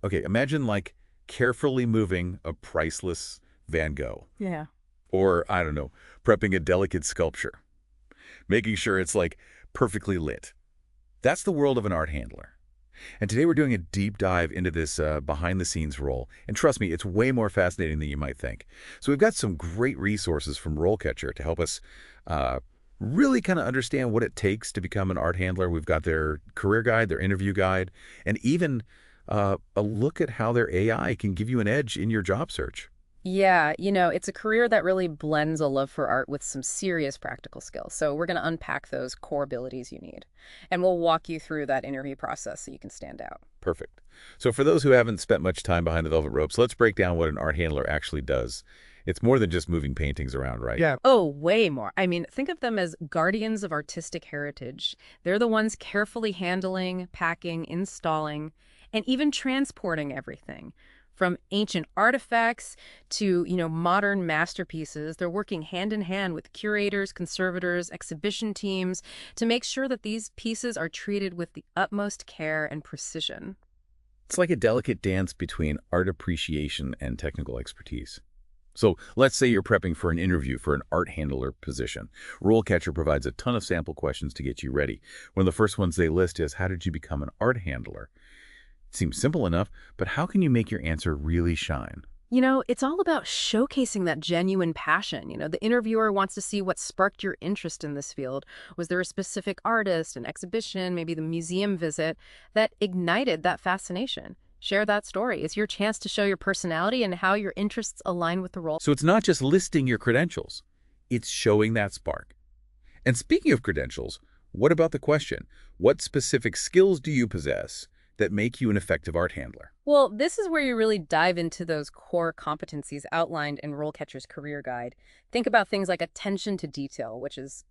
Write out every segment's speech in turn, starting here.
Okay, imagine like carefully moving a priceless Van Gogh. Yeah. Or, I don't know, prepping a delicate sculpture. Making sure it's like perfectly lit. That's the world of an art handler. And today we're doing a deep dive into this behind-the-scenes role. And trust me, it's way more fascinating than you might think. So we've got some great resources from RoleCatcher to help us uh, really kind of understand what it takes to become an art handler. We've got their career guide, their interview guide, and even a look at how their AI can give you an edge in your job search. Yeah, it's a career that really blends a love for art with some serious practical skills. So we're going to unpack those core abilities you need. And we'll walk you through that interview process so you can stand out. Perfect. So for those who haven't spent much time behind the velvet ropes, let's break down what an art handler actually does. It's more than just moving paintings around, right? Yeah. Oh, way more. I mean, think of them as guardians of artistic heritage. They're the ones carefully handling, packing, installing, and even transporting everything. From ancient artifacts to, modern masterpieces, they're working hand in hand with curators, conservators, exhibition teams to make sure that these pieces are treated with the utmost care and precision. It's like a delicate dance between art appreciation and technical expertise. So let's say you're prepping for an interview for an art handler position. RoleCatcher provides a ton of sample questions to get you ready. One of the first ones they list is, how did you become an art handler? Seems simple enough, but how can you make your answer really shine? It's all about showcasing that genuine passion. The interviewer wants to see what sparked your interest in this field. Was there a specific artist, an exhibition, maybe the museum visit that ignited that fascination? Share that story. It's your chance to show your personality and how your interests align with the role. So it's not just listing your credentials, it's showing that spark. And speaking of credentials, what about the question, what specific skills do you possess that make you an effective art handler? Well, this is where you really dive into those core competencies outlined in RoleCatcher's career guide. Think about things like attention to detail, which is,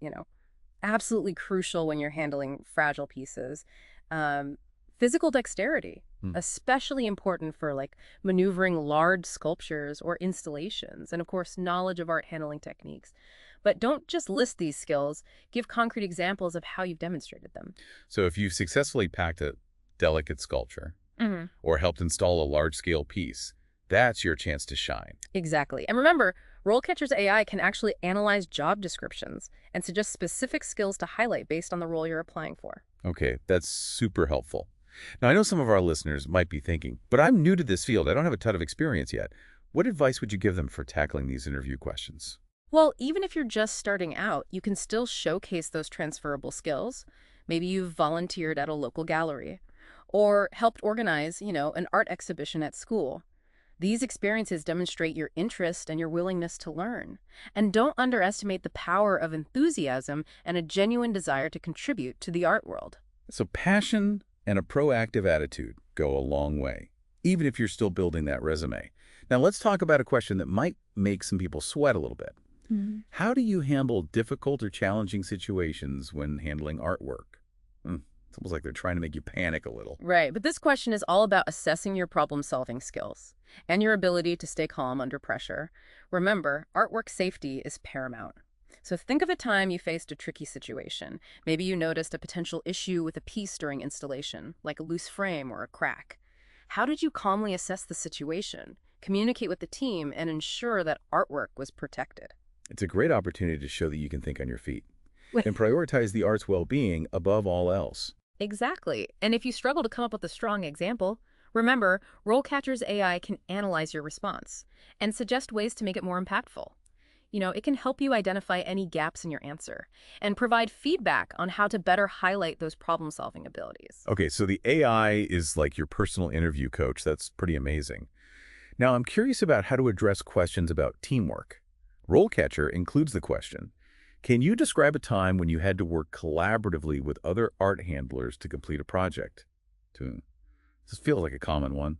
absolutely crucial when you're handling fragile pieces. Um, Physical dexterity, Hmm. especially important for like maneuvering large sculptures or installations, and of course, knowledge of art handling techniques. But don't just list these skills, give concrete examples of how you've demonstrated them. So if you've successfully packed a delicate sculpture Hmm. or helped install a large-scale piece, that's your chance to shine. Exactly. And remember, RoleCatcher's AI can actually analyze job descriptions and suggest specific skills to highlight based on the role you're applying for. Okay, that's super helpful. Now, I know some of our listeners might be thinking, but I'm new to this field. I don't have a ton of experience yet. What advice would you give them for tackling these interview questions? Well, even if you're just starting out, you can still showcase those transferable skills. Maybe you've volunteered at a local gallery or helped organize, an art exhibition at school. These experiences demonstrate your interest and your willingness to learn. And don't underestimate the power of enthusiasm and a genuine desire to contribute to the art world. So passion and a proactive attitude go a long way, even if you're still building that resume. Now, let's talk about a question that might make some people sweat a little bit. How do you handle difficult or challenging situations when handling artwork? It's almost like they're trying to make you panic a little. Right, but this question is all about assessing your problem-solving skills and your ability to stay calm under pressure. Remember, artwork safety is paramount. So think of a time you faced a tricky situation. Maybe you noticed a potential issue with a piece during installation, like a loose frame or a crack. How did you calmly assess the situation, communicate with the team, and ensure that artwork was protected? It's a great opportunity to show that you can think on your feet and prioritize the art's well-being above all else. Exactly. And if you struggle to come up with a strong example, remember, RoleCatcher's AI can analyze your response and suggest ways to make it more impactful. It can help you identify any gaps in your answer and provide feedback on how to better highlight those problem-solving abilities. Okay, so the AI is like your personal interview coach. That's pretty amazing. Now, I'm curious about how to address questions about teamwork. RoleCatcher includes the question, can you describe a time when you had to work collaboratively with other art handlers to complete a project? This feels like a common one,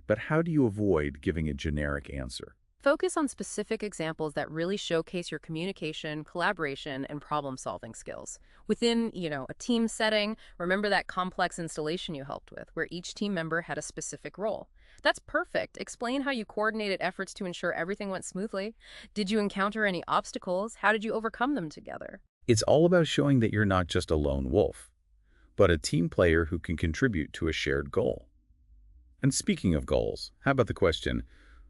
but how do you avoid giving a generic answer? Focus on specific examples that really showcase your communication, collaboration, and problem-solving skills. Within, a team setting, remember that complex installation you helped with, where each team member had a specific role. That's perfect. Explain how you coordinated efforts to ensure everything went smoothly. Did you encounter any obstacles? How did you overcome them together? It's all about showing that you're not just a lone wolf, but a team player who can contribute to a shared goal. And speaking of goals, how about the question,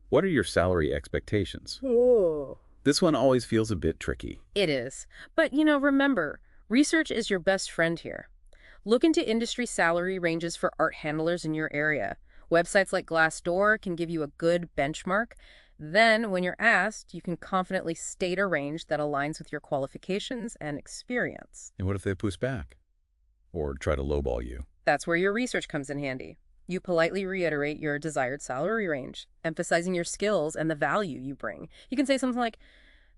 what are your salary expectations? Oh. This one always feels a bit tricky. It is. But, remember, research is your best friend here. Look into industry salary ranges for art handlers in your area. Websites like Glassdoor can give you a good benchmark. Then, when you're asked, you can confidently state a range that aligns with your qualifications and experience. And what if they push back? Or try to lowball you? That's where your research comes in handy. You politely reiterate your desired salary range, emphasizing your skills and the value you bring. You can say something like,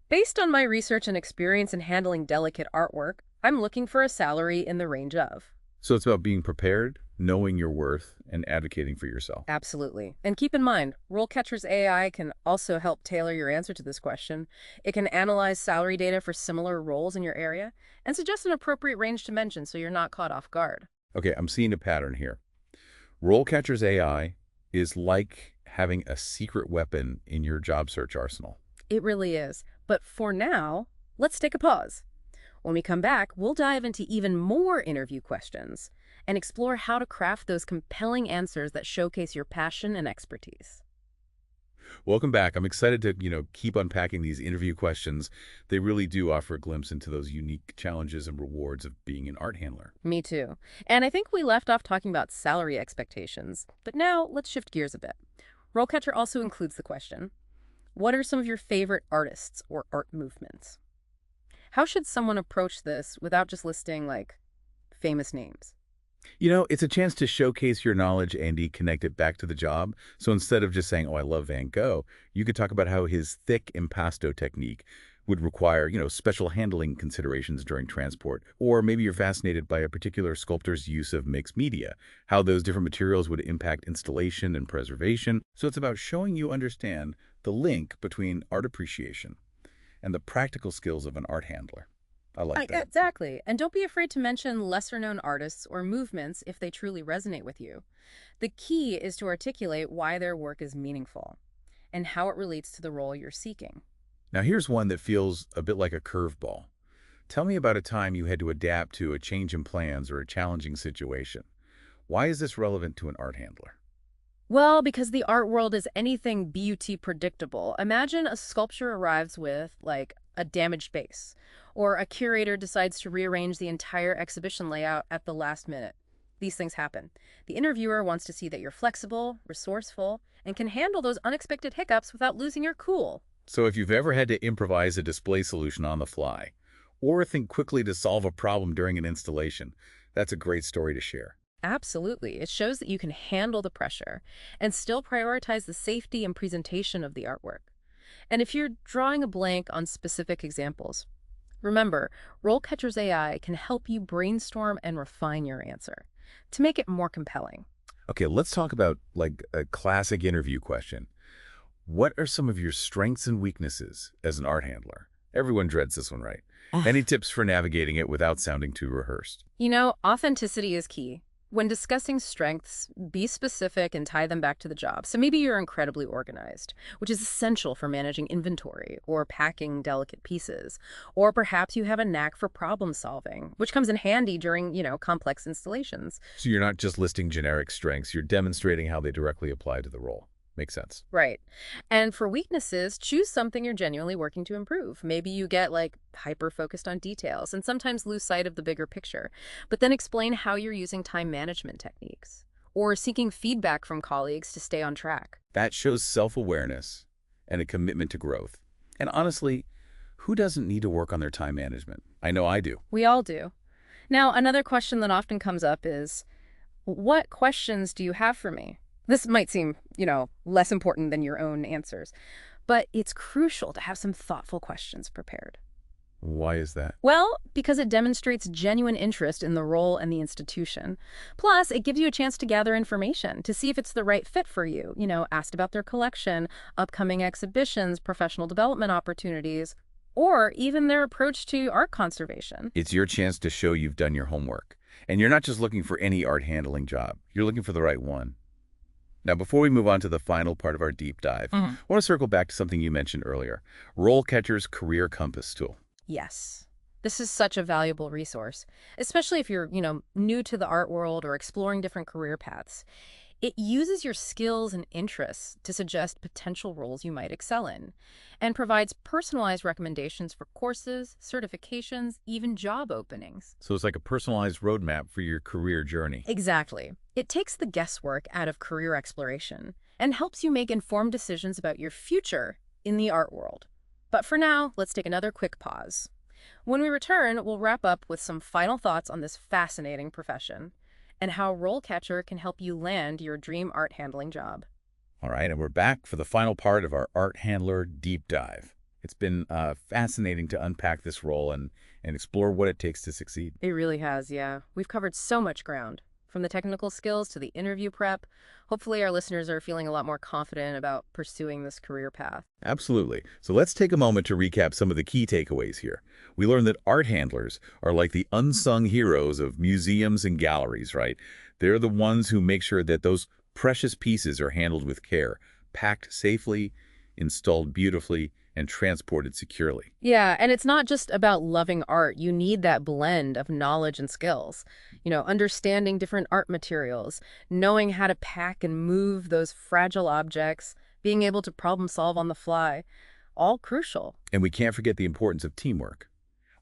based on my research and experience in handling delicate artwork, I'm looking for a salary in the range of. So it's about being prepared, knowing your worth, and advocating for yourself. Absolutely. And keep in mind, RoleCatcher's AI can also help tailor your answer to this question. It can analyze salary data for similar roles in your area and suggest an appropriate range to mention so you're not caught off guard. Okay, I'm seeing a pattern here. RoleCatcher's AI is like having a secret weapon in your job search arsenal. It really is. But for now, let's take a pause. When we come back, we'll dive into even more interview questions and explore how to craft those compelling answers that showcase your passion and expertise. Welcome back. I'm excited to, keep unpacking these interview questions. They really do offer a glimpse into those unique challenges and rewards of being an art handler. Me too. And I think we left off talking about salary expectations. But now let's shift gears a bit. RoleCatcher also includes the question, what are some of your favorite artists or art movements? How should someone approach this without just listing, famous names? It's a chance to showcase your knowledge and connect it back to the job. So instead of just saying, oh, I love Van Gogh, you could talk about how his thick impasto technique would require, special handling considerations during transport. Or maybe you're fascinated by a particular sculptor's use of mixed media, how those different materials would impact installation and preservation. So it's about showing you understand the link between art appreciation and the practical skills of an art handler. I like that. Exactly. And don't be afraid to mention lesser-known artists or movements if they truly resonate with you. The key is to articulate why their work is meaningful and how it relates to the role you're seeking. Now here's one that feels a bit like a curveball. Tell me about a time you had to adapt to a change in plans or a challenging situation. Why is this relevant to an art handler? Well, because the art world is anything beauty predictable. Imagine a sculpture arrives with, a damaged base, or a curator decides to rearrange the entire exhibition layout at the last minute. These things happen. The interviewer wants to see that you're flexible, resourceful, and can handle those unexpected hiccups without losing your cool. So if you've ever had to improvise a display solution on the fly, or think quickly to solve a problem during an installation, that's a great story to share. Absolutely. It shows that you can handle the pressure and still prioritize the safety and presentation of the artwork. And if you're drawing a blank on specific examples, remember, RoleCatcher's AI can help you brainstorm and refine your answer to make it more compelling. Okay, let's talk about a classic interview question. What are some of your strengths and weaknesses as an art handler? Everyone dreads this one, right? Any tips for navigating it without sounding too rehearsed? Authenticity is key. When discussing strengths, be specific and tie them back to the job. So maybe you're incredibly organized, which is essential for managing inventory or packing delicate pieces. Or perhaps you have a knack for problem solving, which comes in handy during, complex installations. So you're not just listing generic strengths, you're demonstrating how they directly apply to the role. Makes sense. Right. And for weaknesses, choose something you're genuinely working to improve. Maybe you get hyper-focused on details and sometimes lose sight of the bigger picture. But then explain how you're using time management techniques or seeking feedback from colleagues to stay on track. That shows self-awareness and a commitment to growth. And honestly, who doesn't need to work on their time management? I know I do. We all do. Now, another question that often comes up is, what questions do you have for me? This might seem, less important than your own answers, but it's crucial to have some thoughtful questions prepared. Why is that? Well, because it demonstrates genuine interest in the role and the institution. Plus, it gives you a chance to gather information to see if it's the right fit for you. Asked about their collection, upcoming exhibitions, professional development opportunities, or even their approach to art conservation. It's your chance to show you've done your homework. And you're not just looking for any art handling job. You're looking for the right one. Now, before we move on to the final part of our deep dive, I want to circle back to something you mentioned earlier, RoleCatcher's Career Compass tool. Yes. This is such a valuable resource, especially if you're, new to the art world or exploring different career paths. It uses your skills and interests to suggest potential roles you might excel in, and provides personalized recommendations for courses, certifications, even job openings. So it's like a personalized roadmap for your career journey. Exactly. It takes the guesswork out of career exploration and helps you make informed decisions about your future in the art world. But for now, let's take another quick pause. When we return, we'll wrap up with some final thoughts on this fascinating profession and how RoleCatcher can help you land your dream art handling job. All right, and we're back for the final part of our art handler deep dive. It's been fascinating to unpack this role and explore what it takes to succeed. It really has, yeah. We've covered so much ground, from the technical skills to the interview prep. Hopefully our listeners are feeling a lot more confident about pursuing this career path. Absolutely. So let's take a moment to recap some of the key takeaways here. We learned that art handlers are like the unsung heroes of museums and galleries, right? They're the ones who make sure that those precious pieces are handled with care, packed safely, installed beautifully, and transported securely. Yeah, and it's not just about loving art. You need that blend of knowledge and skills. Understanding different art materials, knowing how to pack and move those fragile objects, being able to problem solve on the fly, all crucial. And we can't forget the importance of teamwork.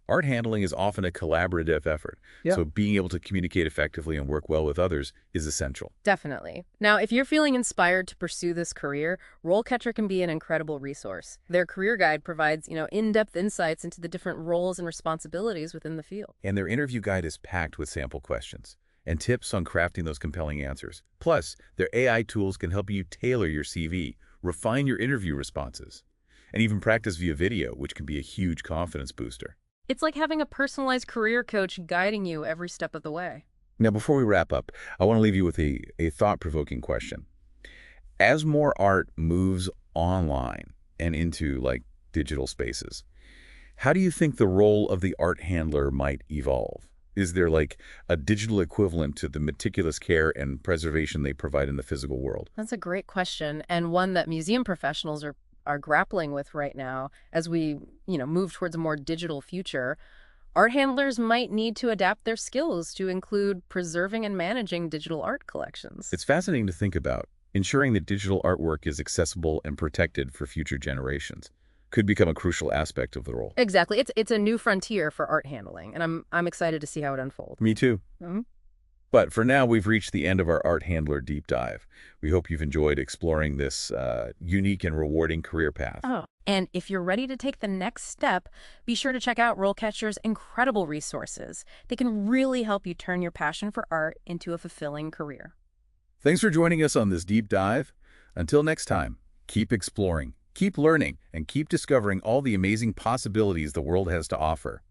Art handling is often a collaborative effort, so being able to communicate effectively and work well with others is essential. Definitely. Now, if you're feeling inspired to pursue this career, RoleCatcher can be an incredible resource. Their career guide provides, in-depth insights into the different roles and responsibilities within the field. And their interview guide is packed with sample questions and tips on crafting those compelling answers. Plus, their AI tools can help you tailor your CV, refine your interview responses, and even practice via video, which can be a huge confidence booster. It's like having a personalized career coach guiding you every step of the way. Now, before we wrap up, I want to leave you with a thought-provoking question. As more art moves online and into, digital spaces, how do you think the role of the art handler might evolve? Is there, a digital equivalent to the meticulous care and preservation they provide in the physical world? That's a great question, and one that museum professionals are grappling with right now as we, move towards a more digital future. Art handlers might need to adapt their skills to include preserving and managing digital art collections. It's fascinating to think about. Ensuring that digital artwork is accessible and protected for future generations could become a crucial aspect of the role. Exactly. It's a new frontier for art handling, and I'm excited to see how it unfolds. Me too. Mhm. But for now, we've reached the end of our art handler deep dive. We hope you've enjoyed exploring this unique and rewarding career path. Oh. And if you're ready to take the next step, be sure to check out RoleCatcher's incredible resources. They can really help you turn your passion for art into a fulfilling career. Thanks for joining us on this deep dive. Until next time, keep exploring, keep learning, and keep discovering all the amazing possibilities the world has to offer.